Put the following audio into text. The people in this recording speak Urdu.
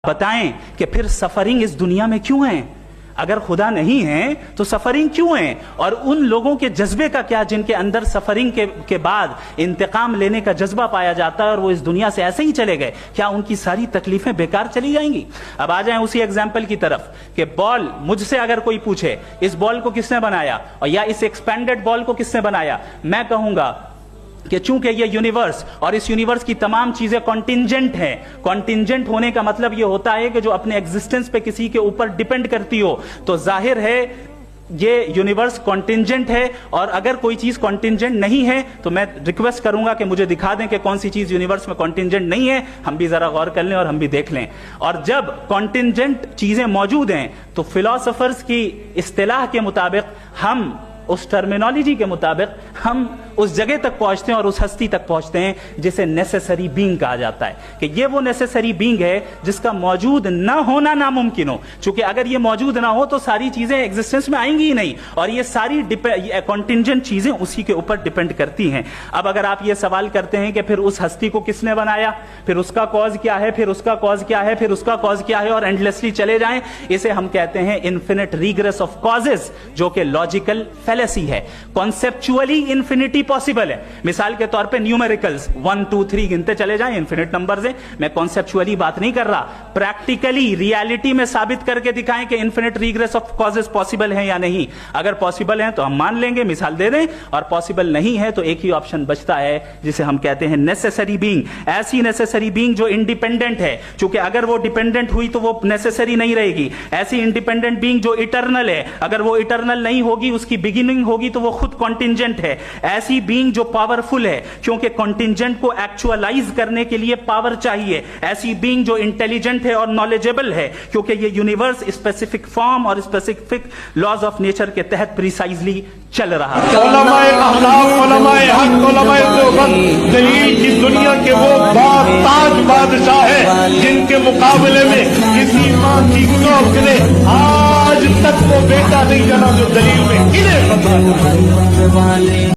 بتائیں کہ پھر سفرنگ اس دنیا میں کیوں ہے؟ اگر خدا نہیں ہے تو سفرنگ کیوں ہے؟ اور ان لوگوں کے جذبے کا کیا جن کے اندر سفرنگ کے بعد انتقام لینے کا جذبہ پایا جاتا ہے اور وہ اس دنیا سے ایسے ہی چلے گئے؟ کیا ان کی ساری تکلیفیں بیکار چلی جائیں گی؟ اب آ جائیں اسی ایگزامپل کی طرف کہ بال، مجھ سے اگر کوئی پوچھے اس بال کو کس نے بنایا اور یا اس ایکسپینڈڈ بال کو کس نے بنایا، میں کہوں گا کہ چونکہ یہ یونیورس اور اس یونیورس کی تمام چیزیں کانٹینجنٹ ہیں. کانٹینجنٹ ہونے کا مطلب یہ ہوتا ہے کہ جو اپنے ایگزسٹنس پہ کسی کے اوپر ڈیپینڈ کرتی ہو، تو ظاہر ہے یہ یونیورس کانٹینجنٹ ہے. اور اگر کوئی چیز کانٹینجنٹ نہیں ہے تو میں ریکویسٹ کروں گا کہ مجھے دکھا دیں کہ کون سی چیز یونیورس میں کانٹینجنٹ نہیں ہے. ہم بھی ذرا غور کر لیں اور ہم بھی دیکھ لیں. اور جب کانٹینجنٹ چیزیں موجود ہیں تو فلاسفرز کی اصطلاح کے مطابق، ہم اس ٹرمینالوجی کے مطابق ہم اس جگہ تک پہنچتے ہیں اور اس ہستی تک پہنچتے ہیں جسے نیسیسری بینگ کہا جاتا ہے، کہ یہ وہ نیسیسری بینگ ہے جس کا موجود نہ ہونا ناممکن ہو. چونکہ اگر یہ موجود نہ ہو تو ساری چیزیں ایگزسٹنس میں آئیں گی ہی نہیں، اور یہ ساری کانٹینجنٹ چیزیں اسی کے اوپر ڈیپینڈ کرتی ہیں. اب اگر آپ یہ سوال کرتے ہیں کہ پھر اس ہستی کو کس نے بنایا، پھر اس کا کاز کیا ہے، پھر اس کا کاز کیا ہے، پھر اس کا کاز کیا ہے، اور اینڈلیسلی چلے جائیں، اسے ہم کہتے ہیں انفینٹ ریگریس آف کازز، جو کہ لاجیکل فیلیسی ہے. کانسیپچولی انفینٹی پاسبل ہے. مثال کے طور پہ نیومیریکلز 1 2 3 گنتے چلے جائیں، انفینٹ نمبرز ہیں. میں کانسیپچولی بات نہیں کر رہا، پریکٹیکلی ریالٹی میں ثابت کر کے دکھائیں کہ infinite regress of causes possible ہیں یا نہیں. اگر پاسبل ہیں تو ہم مان لیں گے، مثال دے دیں، اور پاسبل نہیں ہے تو ایک ہی آپشن بچتا ہے جسے ہم کہتے ہیں نیسیسری بینگ. ایسی نیسیسری بینگ جو انڈیپینڈنٹ ہے، چونکہ اگر وہ ڈیپینڈنٹ ہوئی تو وہ نیسیسری نہیں رہے گی. ایسی انڈیپینڈنٹ بینگ جو اٹرنل ہے، اگر وہ اٹرنل نہیں ہوگی، اس کی بگننگ ہوگی تو وہ خود کانٹینجنٹ ہے. ایسی بینگ جو پاورفل ہے، کیونکہ کانٹینجنٹ کو ایکچوالائز کرنے کے لیے پاور چاہیے. ایسی بینگ جو انٹیلیجنٹ ہے اور نالجبل ہے، کیونکہ یہ یونیورس اسپیسیفک فارم اور اسپیسیفک لاز آف نیچر کے تحت پریسائزلی چل رہا ہے. علماء اخلاق، علماء حق، علماء دیوبند دلیل کی دنیا کے وہ تاج بادشاہ ہیں جن کے مقابلے میں کسی ماں کی کوکھ نے آج تک وہ بیٹا نہیں جنا جو دلیل میں انہیں